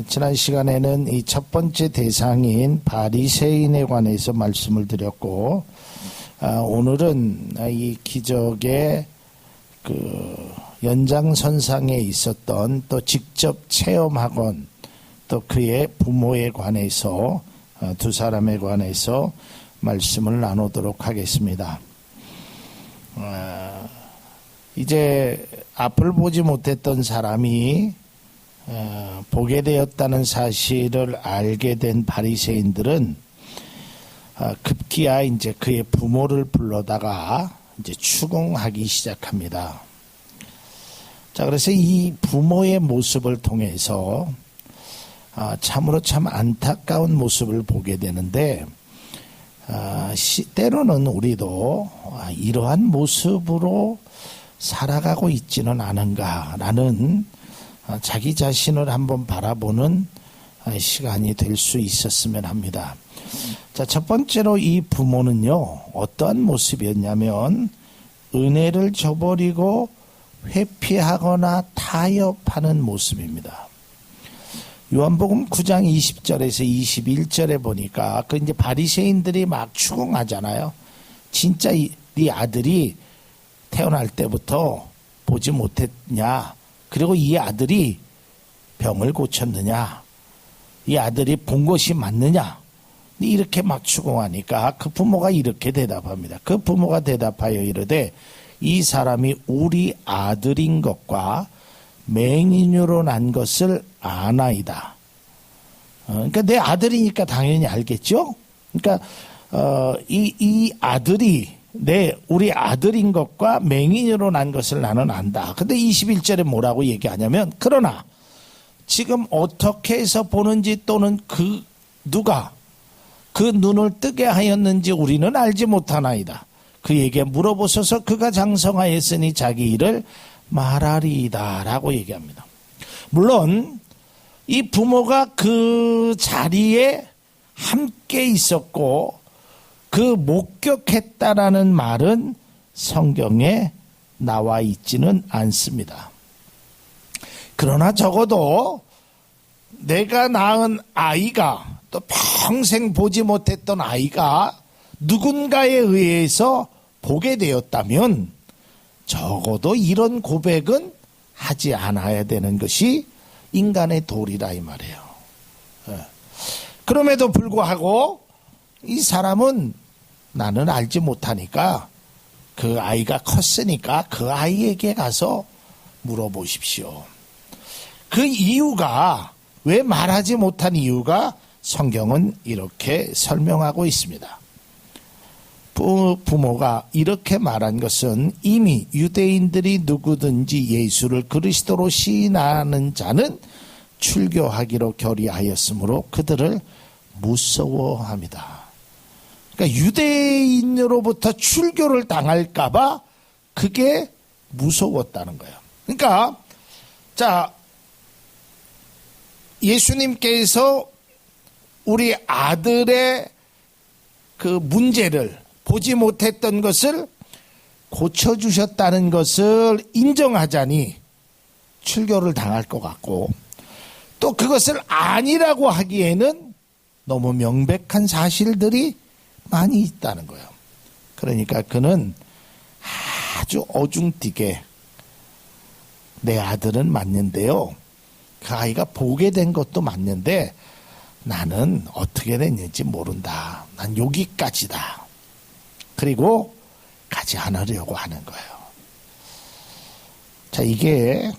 지난 시간에는 이 첫 번째 대상인 바리새인에 관해서 말씀을 드렸고, 오늘은 이 기적의 그 연장선상에 있었던 또 직접 체험하건 또 그의 부모에 관해서 두 사람에 관해서 말씀을 나누도록 하겠습니다. 이제 앞을 보지 못했던 사람이 보게 되었다는 사실을 알게 된 바리새인들은 급기야 이제 그의 부모를 불러다가 이제 추궁하기 시작합니다. 자, 그래서 이 부모의 모습을 통해서 참으로 참 안타까운 모습을 보게 되는데, 때로는 우리도 이러한 모습으로 살아가고 있지는 않은가라는 자기 자신을 한번 바라보는 시간이 될 수 있었으면 합니다. 자, 첫 번째로 이 부모는요, 어떠한 모습이었냐면 은혜를 저버리고 회피하거나 타협하는 모습입니다. 요한복음 9장 20절에서 21절에 보니까 그 이제 바리새인들이 막 추궁하잖아요. 진짜 네 아들이 태어날 때부터 보지 못했냐? 그리고 이 아들이 병을 고쳤느냐? 이 아들이 본 것이 맞느냐? 이렇게 막 추궁하니까 그 부모가 이렇게 대답합니다. 그 부모가 대답하여 이르되 이 사람이 우리 아들인 것과 맹인으로 난 것을 아나이다. 그러니까 내 아들이니까 당연히 알겠죠? 그러니까 이 아들이 우리 아들인 것과 맹인으로 난 것을 나는 안다. 근데 21절에 뭐라고 얘기하냐면, 그러나 지금 어떻게 해서 보는지 또는 누가 그 눈을 뜨게 하였는지 우리는 알지 못하나이다. 그에게 물어보소서. 그가 장성하였으니 자기 일을 말하리이다 라고 얘기합니다. 물론 이 부모가 그 자리에 함께 있었고 그 목격했다라는 말은 성경에 나와 있지는 않습니다. 그러나 적어도 내가 낳은 아이가, 또 평생 보지 못했던 아이가 누군가에 의해서 보게 되었다면 적어도 이런 고백은 하지 않아야 되는 것이 인간의 도리라 이 말이에요. 그럼에도 불구하고 이 사람은 나는 알지 못하니까 그 아이가 컸으니까 그 아이에게 가서 물어보십시오. 그 이유가, 왜 말하지 못한 이유가 성경은 이렇게 설명하고 있습니다. 부모가 이렇게 말한 것은 이미 유대인들이 누구든지 예수를 그리스도로 시인하는 자는 출교하기로 결의하였으므로 그들을 무서워합니다. 그러니까 유대인으로부터 출교를 당할까봐 그게 무서웠다는 거예요. 그러니까 자, 예수님께서 우리 아들의 그 문제를, 보지 못했던 것을 고쳐주셨다는 것을 인정하자니 출교를 당할 것 같고, 또 그것을 아니라고 하기에는 너무 명백한 사실들이 많이 있다는 거예요. 그러니까 그는 아주 어중뛰게 내 아들은 맞는데요, 그 아이가 보게 된 것도 맞는데 나는 어떻게 됐는지 모른다. 난 여기까지다. 그리고 가지 않으려고 하는 거예요. 자, 이게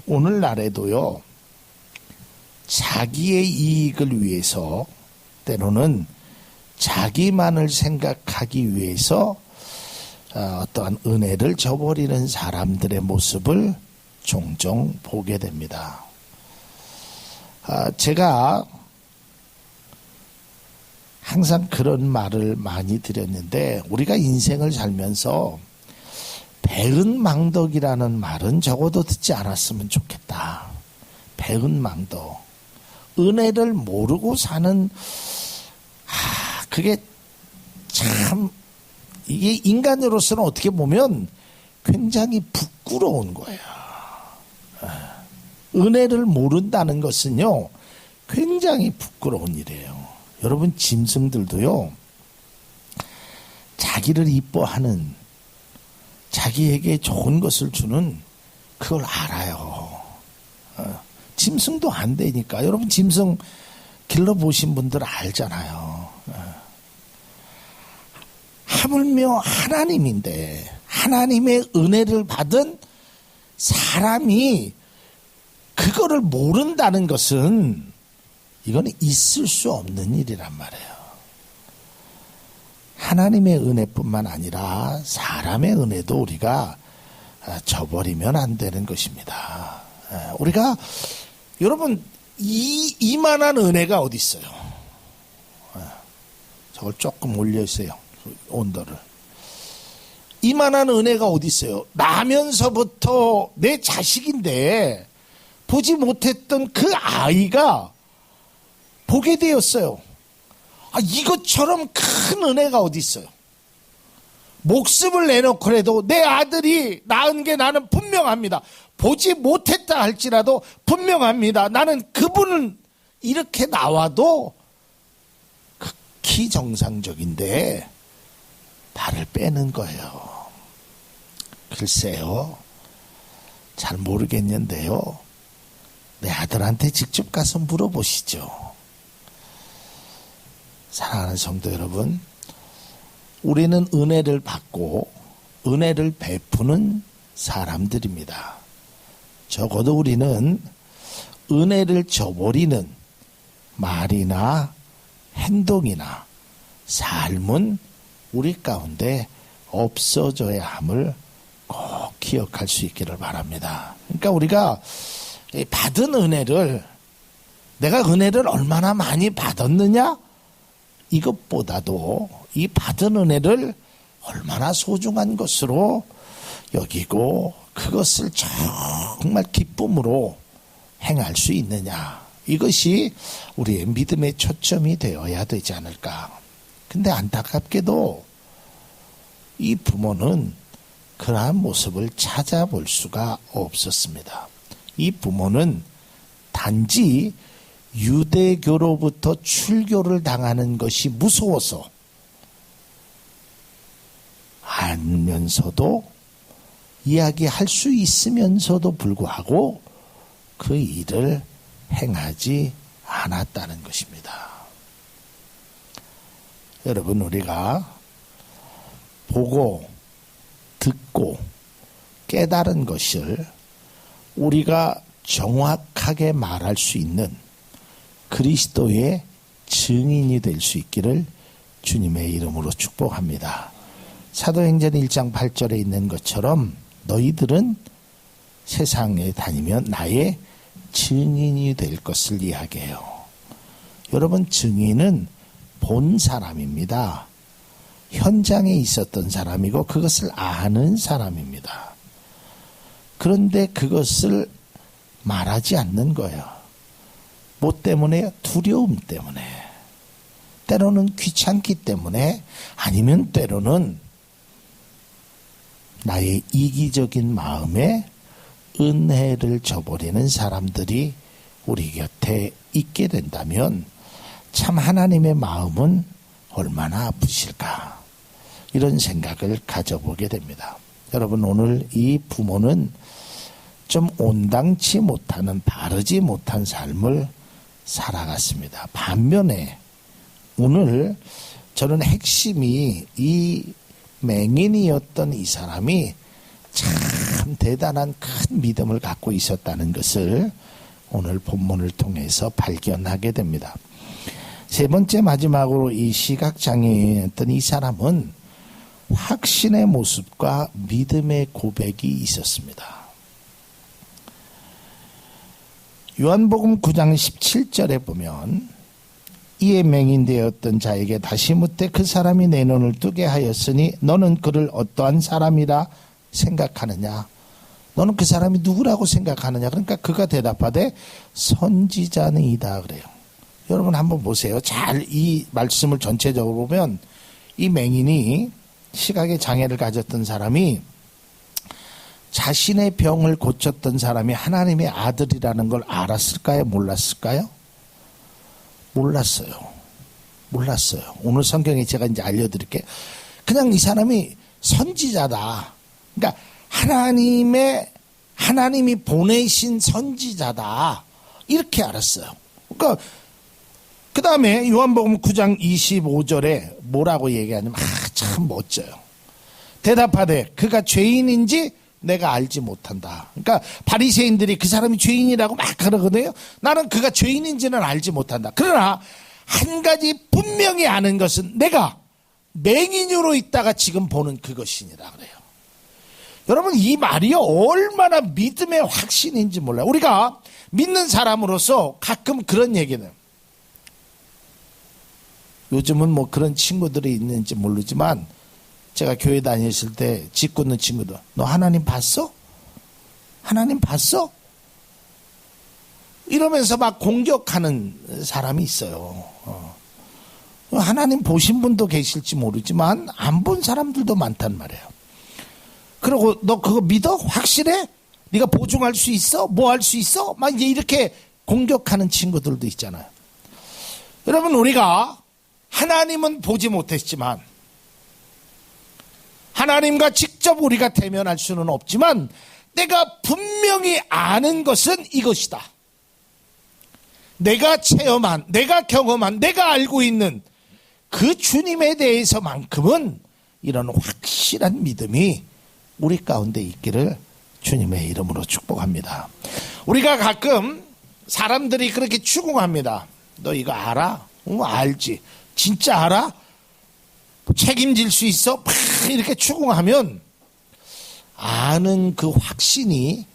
오늘날에도요, 자기의 이익을 위해서, 때로는 자기만을 생각하기 위해서 어떠한 은혜를 저버리는 사람들의 모습을 종종 보게 됩니다. 제가 항상 그런 말을 많이 드렸는데, 우리가 인생을 살면서 배은망덕이라는 말은 적어도 듣지 않았으면 좋겠다. 배은망덕. 은혜를 모르고 사는, 그게 참, 이게 인간으로서는 어떻게 보면 굉장히 부끄러운 거예요. 은혜를 모른다는 것은요, 굉장히 부끄러운 일이에요. 여러분, 짐승들도요, 자기를 이뻐하는, 자기에게 좋은 것을 주는 그걸 알아요. 짐승도 안 되니까. 여러분, 짐승 길러보신 분들 알잖아요. 하물며 하나님인데, 하나님의 은혜를 받은 사람이 그거를 모른다는 것은 이거는 있을 수 없는 일이란 말이에요. 하나님의 은혜뿐만 아니라 사람의 은혜도 우리가 저버리면 안 되는 것입니다. 우리가 여러분 이만한 은혜가 어디 있어요? 저걸 조금 올려주세요. 온도를. 이만한 은혜가 어디 있어요? 나면서부터 내 자식인데 보지 못했던 그 아이가 보게 되었어요. 이것처럼 큰 은혜가 어디 있어요? 목숨을 내놓고라도 내 아들이 낳은 게 나는 분명합니다. 보지 못했다 할지라도 분명합니다. 나는 그분은 이렇게 나와도 극히 정상적인데 발을 빼는 거예요. 글쎄요, 잘 모르겠는데요, 내 아들한테 직접 가서 물어보시죠. 사랑하는 성도 여러분, 우리는 은혜를 받고 은혜를 베푸는 사람들입니다. 적어도 우리는 은혜를 저버리는 말이나 행동이나 삶은 우리 가운데 없어져야 함을 꼭 기억할 수 있기를 바랍니다. 그러니까 우리가 받은 은혜를, 내가 은혜를 얼마나 많이 받았느냐, 이것보다도 이 받은 은혜를 얼마나 소중한 것으로 여기고 그것을 정말 기쁨으로 행할 수 있느냐, 이것이 우리의 믿음의 초점이 되어야 되지 않을까. 근데 안타깝게도 이 부모는 그러한 모습을 찾아볼 수가 없었습니다. 이 부모는 단지 유대교로부터 출교를 당하는 것이 무서워서 알면서도, 이야기할 수 있으면서도 불구하고 그 일을 행하지 않았다는 것입니다. 여러분, 우리가 보고 듣고 깨달은 것을 우리가 정확하게 말할 수 있는 그리스도의 증인이 될 수 있기를 주님의 이름으로 축복합니다. 사도행전 1장 8절에 있는 것처럼 너희들은 세상에 다니면 나의 증인이 될 것을 이야기해요. 여러분, 증인은 본 사람입니다. 현장에 있었던 사람이고 그것을 아는 사람입니다. 그런데 그것을 말하지 않는 거예요. 뭐 때문에요? 두려움 때문에. 때로는 귀찮기 때문에, 아니면 때로는 나의 이기적인 마음에 은혜를 저버리는 사람들이 우리 곁에 있게 된다면 참 하나님의 마음은 얼마나 아프실까, 이런 생각을 가져보게 됩니다. 여러분, 오늘 이 부모는 좀 온당치 못하는, 바르지 못한 삶을 살아갔습니다. 반면에 오늘 저는 핵심이 이 맹인이었던 이 사람이 참 대단한 큰 믿음을 갖고 있었다는 것을 오늘 본문을 통해서 발견하게 됩니다. 세 번째, 마지막으로 이 시각장애인이었던 이 사람은 확신의 모습과 믿음의 고백이 있었습니다. 요한복음 9장 17절에 보면 이에 맹인되었던 자에게 다시 묻되 그 사람이 내 눈을 뜨게 하였으니 너는 그를 어떠한 사람이라 생각하느냐? 너는 그 사람이 누구라고 생각하느냐? 그러니까 그가 대답하되 선지자니이다 그래요. 여러분 한번 보세요. 잘 이 말씀을 전체적으로 보면 이 맹인이, 시각의 장애를 가졌던 사람이 자신의 병을 고쳤던 사람이 하나님의 아들이라는 걸 알았을까요? 몰랐을까요? 몰랐어요. 오늘 성경에 제가 이제 알려드릴게요. 그냥 이 사람이 선지자다. 그러니까 하나님이 보내신 선지자다. 이렇게 알았어요. 그러니까 그 다음에 요한복음 9장 25절에 뭐라고 얘기하냐면 참 멋져요. 대답하되 그가 죄인인지 내가 알지 못한다. 그러니까 바리새인들이 그 사람이 죄인이라고 막 그러거든요. 나는 그가 죄인인지는 알지 못한다. 그러나 한 가지 분명히 아는 것은 내가 맹인으로 있다가 지금 보는 그것이니라 그래요. 여러분 이 말이 얼마나 믿음의 확신인지 몰라요. 우리가 믿는 사람으로서 가끔 그런 얘기는, 요즘은 뭐 그런 친구들이 있는지 모르지만 제가 교회 다녔을 때 짓궂는 친구들, 너 하나님 봤어? 하나님 봤어? 이러면서 막 공격하는 사람이 있어요. 하나님 보신 분도 계실지 모르지만 안 본 사람들도 많단 말이에요. 그리고 너 그거 믿어? 확실해? 네가 보증할 수 있어? 뭐 할 수 있어? 막 이제 이렇게 공격하는 친구들도 있잖아요. 여러분 우리가 하나님은 보지 못했지만, 하나님과 직접 우리가 대면할 수는 없지만 내가 분명히 아는 것은 이것이다. 내가 체험한, 내가 경험한, 내가 알고 있는 그 주님에 대해서만큼은 이런 확실한 믿음이 우리 가운데 있기를 주님의 이름으로 축복합니다. 우리가 가끔 사람들이 그렇게 추궁합니다. 너 이거 알아? 알지. 진짜 알아? 책임질 수 있어? 막 이렇게 추궁하면 아는 그 확신이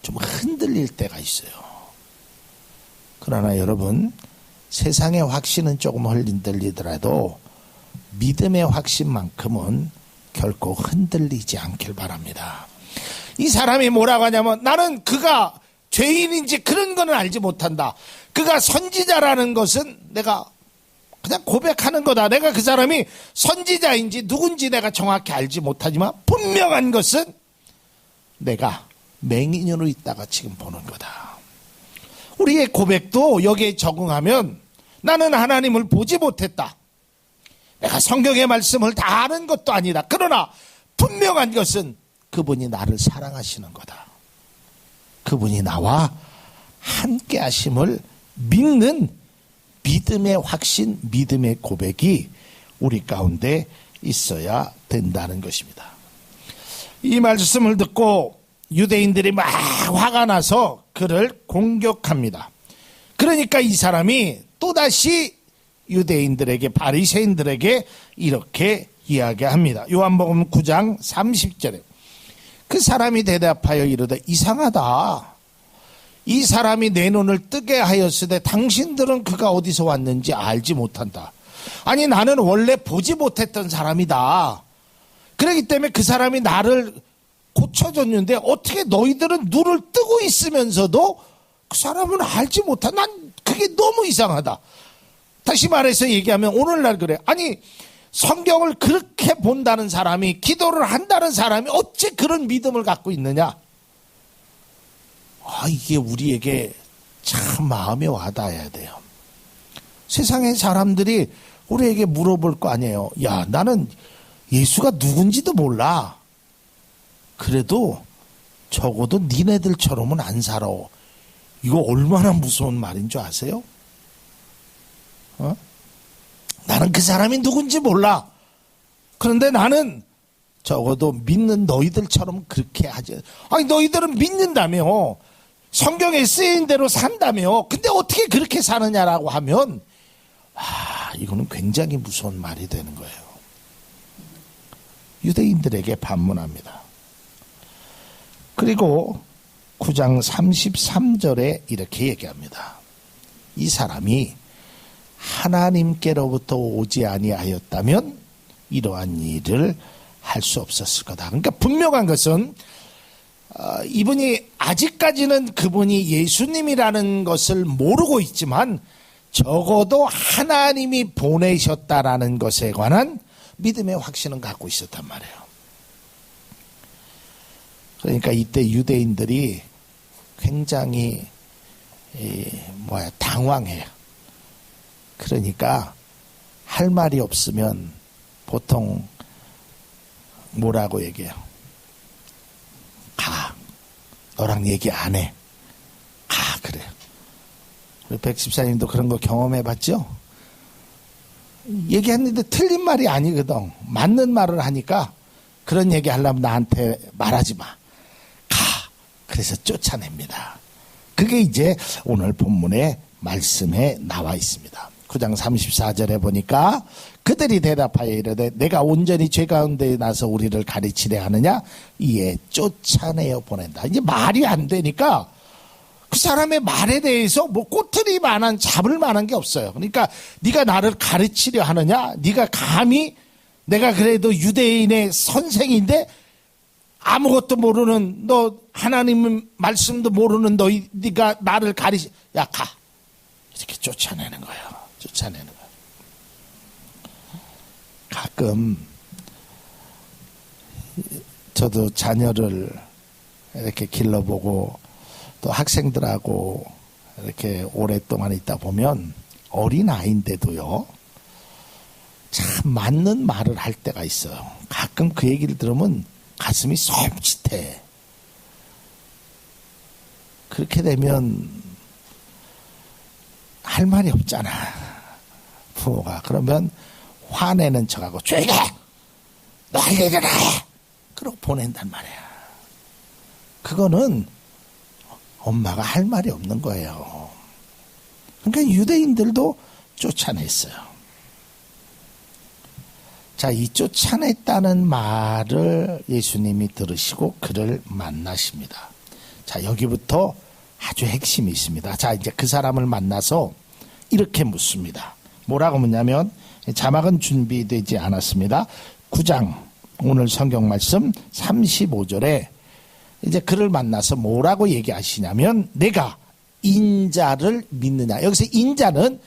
좀 흔들릴 때가 있어요. 그러나 여러분, 세상의 확신은 조금 흔들리더라도 믿음의 확신만큼은 결코 흔들리지 않길 바랍니다. 이 사람이 뭐라고 하냐면, 나는 그가 죄인인지 그런 거는 알지 못한다. 그가 선지자라는 것은 내가 그냥 고백하는 거다. 내가 그 사람이 선지자인지 누군지 내가 정확히 알지 못하지만 분명한 것은 내가 맹인으로 있다가 지금 보는 거다. 우리의 고백도 여기에 적응하면 나는 하나님을 보지 못했다. 내가 성경의 말씀을 다 아는 것도 아니다. 그러나 분명한 것은 그분이 나를 사랑하시는 거다. 그분이 나와 함께 하심을 믿는 믿음의 확신, 믿음의 고백이 우리 가운데 있어야 된다는 것입니다. 이 말씀을 듣고 유대인들이 막 화가 나서 그를 공격합니다. 그러니까 이 사람이 또다시 유대인들에게, 바리새인들에게 이렇게 이야기합니다. 요한복음 9장 30절에 그 사람이 대답하여 이르되 이상하다. 이 사람이 내 눈을 뜨게 하였으되 당신들은 그가 어디서 왔는지 알지 못한다. 아니 나는 원래 보지 못했던 사람이다. 그렇기 때문에 그 사람이 나를 고쳐줬는데 어떻게 너희들은 눈을 뜨고 있으면서도 그 사람은 알지 못한, 난 그게 너무 이상하다. 다시 말해서 얘기하면 오늘날 그래. 아니 성경을 그렇게 본다는 사람이, 기도를 한다는 사람이 어째 그런 믿음을 갖고 있느냐. 이게 우리에게 참 마음에 와닿아야 돼요. 세상의 사람들이 우리에게 물어볼 거 아니에요. 야, 나는 예수가 누군지도 몰라. 그래도 적어도 니네들처럼은 안 살아. 이거 얼마나 무서운 말인 줄 아세요? 나는 그 사람이 누군지 몰라. 그런데 나는 적어도 믿는 너희들처럼 그렇게 하지. 아니 너희들은 믿는다며, 성경에 쓰인 대로 산다며, 근데 어떻게 그렇게 사느냐라고 하면 이거는 굉장히 무서운 말이 되는 거예요. 유대인들에게 반문합니다. 그리고 9장 33절에 이렇게 얘기합니다. 이 사람이 하나님께로부터 오지 아니하였다면 이러한 일을 할 수 없었을 거다. 그러니까 분명한 것은 이분이 아직까지는 그분이 예수님이라는 것을 모르고 있지만 적어도 하나님이 보내셨다라는 것에 관한 믿음의 확신은 갖고 있었단 말이에요. 그러니까 이때 유대인들이 굉장히 당황해요. 그러니까 할 말이 없으면 보통 뭐라고 얘기해요? 가. 너랑 얘기 안 해. 가. 그래요. 우리 백집사님도 그런 거 경험해 봤죠? 얘기했는데 틀린 말이 아니거든. 맞는 말을 하니까 그런 얘기 하려면 나한테 말하지 마. 가. 그래서 쫓아냅니다. 그게 이제 오늘 본문의 말씀에 나와 있습니다. 9장 34절에 보니까 그들이 대답하여 이르되 내가 온전히 죄 가운데 나서 우리를 가르치려 하느냐? 이에 쫓아내어 보낸다. 이제 말이 안 되니까 그 사람의 말에 대해서 뭐 꼬투리 만한 잡을 만한 게 없어요. 그러니까 네가 나를 가르치려 하느냐? 네가 감히 내가 그래도 유대인의 선생인데 아무것도 모르는 너 하나님 말씀도 모르는 네가 나를 야 가. 이렇게 쫓아내는 거예요. 쫓아내는 거예요. 가끔 저도 자녀를 이렇게 길러보고 또 학생들하고 이렇게 오랫동안 있다 보면 어린아이인데도요 참 맞는 말을 할 때가 있어요. 가끔 그 얘기를 들으면 가슴이 섬찟해. 그렇게 되면 할 말이 없잖아. 부모가. 그러면 화내는 척하고 조용히 해! 너 할 얘기나 해! 그러고 보낸단 말이야. 그거는 엄마가 할 말이 없는 거예요. 그러니까 유대인들도 쫓아냈어요. 자, 이 쫓아냈다는 말을 예수님이 들으시고 그를 만나십니다. 자, 여기부터 아주 핵심이 있습니다. 자, 이제 그 사람을 만나서 이렇게 묻습니다. 뭐라고 묻냐면 자막은 준비되지 않았습니다. 9장 오늘 성경 말씀 35절에 이제 그를 만나서 뭐라고 얘기하시냐면 내가 인자를 믿느냐. 여기서 인자는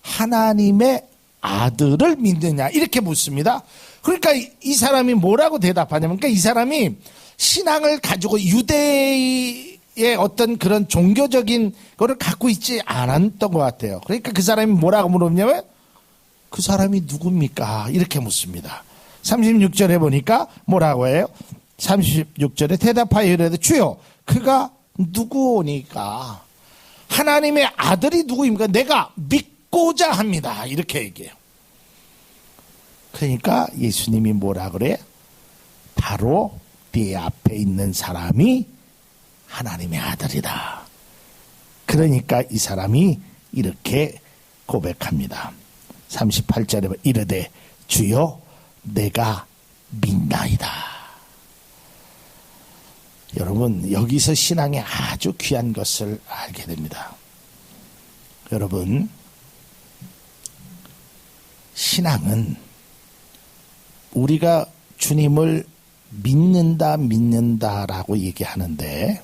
하나님의 아들을 믿느냐 이렇게 묻습니다. 그러니까 이 사람이 뭐라고 대답하냐면 그러니까 이 사람이 신앙을 가지고 유대의 어떤 그런 종교적인 거를 갖고 있지 않았던 것 같아요. 그러니까 그 사람이 뭐라고 물었냐면 그 사람이 누굽니까? 이렇게 묻습니다. 36절에 보니까 뭐라고 해요? 36절에 대답하여 이르되 주여 그가 누구오니까 하나님의 아들이 누구입니까? 내가 믿고자 합니다. 이렇게 얘기해요. 그러니까 예수님이 뭐라 그래? 바로 네 앞에 있는 사람이 하나님의 아들이다. 그러니까 이 사람이 이렇게 고백합니다. 38절에 이르되 주여 내가 믿나이다. 여러분 여기서 신앙이 아주 귀한 것을 알게 됩니다. 여러분 신앙은 우리가 주님을 믿는다라고 얘기하는데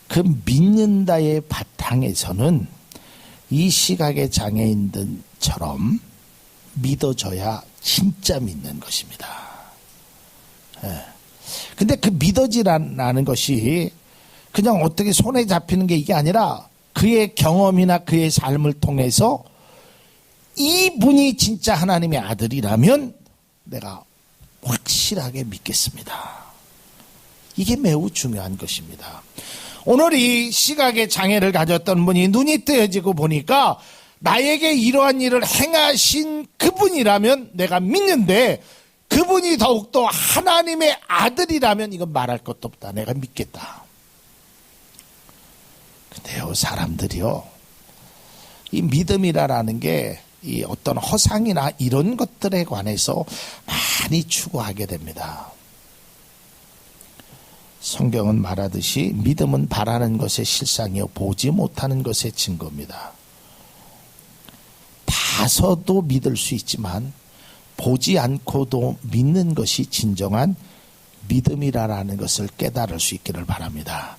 그 믿는다의 바탕에서는 이 시각의 장애인들처럼 믿어져야 진짜 믿는 것입니다. 근데 그 믿어지라는 것이 그냥 어떻게 손에 잡히는 게 이게 아니라 그의 경험이나 그의 삶을 통해서 이분이 진짜 하나님의 아들이라면 내가 확실하게 믿겠습니다. 이게 매우 중요한 것입니다. 오늘 이 시각의 장애를 가졌던 분이 눈이 뜨여지고 보니까 나에게 이러한 일을 행하신 그분이라면 내가 믿는데 그분이 더욱더 하나님의 아들이라면 이건 말할 것도 없다. 내가 믿겠다. 근데요, 사람들이요, 이 믿음이라는 게 이 어떤 허상이나 이런 것들에 관해서 많이 추구하게 됩니다. 성경은 말하듯이 믿음은 바라는 것의 실상이요 보지 못하는 것의 증거입니다. 봐서도 믿을 수 있지만 보지 않고도 믿는 것이 진정한 믿음이라는 것을 깨달을 수 있기를 바랍니다.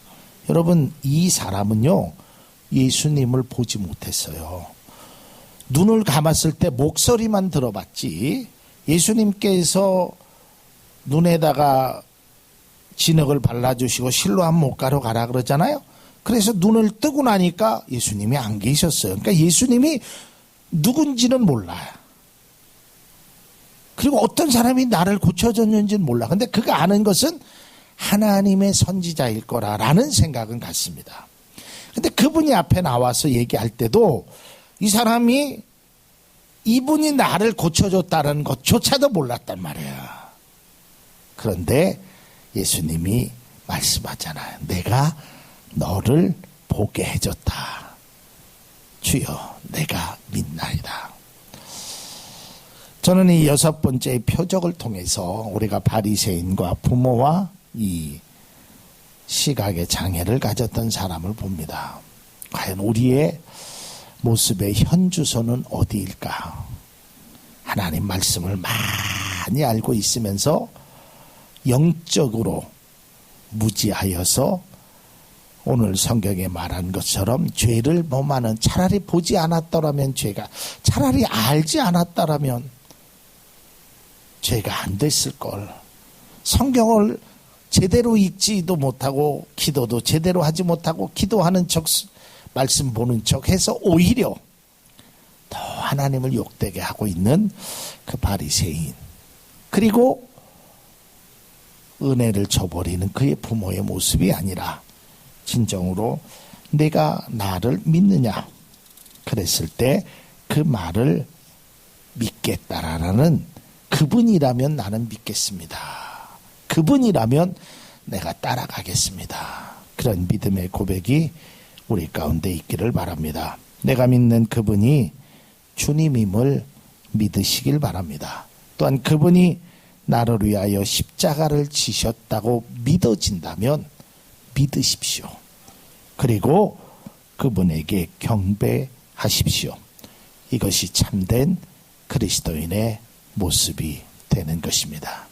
여러분 이 사람은요 예수님을 보지 못했어요. 눈을 감았을 때 목소리만 들어봤지 예수님께서 눈에다가 진흙을 발라주시고 실로암 못가로 가라 그러잖아요. 그래서 눈을 뜨고 나니까 예수님이 안 계셨어요. 그러니까 예수님이 누군지는 몰라요. 그리고 어떤 사람이 나를 고쳐줬는지는 몰라. 근데 그가 아는 것은 하나님의 선지자일 거라라는 생각은 갖습니다. 근데 그분이 앞에 나와서 얘기할 때도 이 사람이 이분이 나를 고쳐줬다는 것조차도 몰랐단 말이야. 그런데 예수님이 말씀하잖아요. 내가 너를 보게 해줬다. 주여, 내가 믿나이다. 저는 이 6번째의 표적을 통해서 우리가 바리새인과 부모와 이 시각의 장애를 가졌던 사람을 봅니다. 과연 우리의 모습의 현주소는 어디일까? 하나님 말씀을 많이 알고 있으면서 영적으로 무지하여서 오늘 성경에 말한 것처럼 죄를 범하는, 차라리 보지 않았더라면 죄가, 차라리 알지 않았더라면 죄가 안 됐을 걸. 성경을 제대로 읽지도 못하고 기도도 제대로 하지 못하고 기도하는 척, 말씀 보는 척 해서 오히려 더 하나님을 욕되게 하고 있는 그 바리새인, 그리고 은혜를 저버리는 그의 부모의 모습이 아니라 진정으로 내가 나를 믿느냐 그랬을 때 그 말을 믿겠다라는, 그분이라면 나는 믿겠습니다. 그분이라면 내가 따라가겠습니다. 그런 믿음의 고백이 우리 가운데 있기를 바랍니다. 내가 믿는 그분이 주님임을 믿으시길 바랍니다. 또한 그분이 나를 위하여 십자가를 지셨다고 믿어진다면 믿으십시오. 그리고 그분에게 경배하십시오. 이것이 참된 그리스도인의 모습이 되는 것입니다.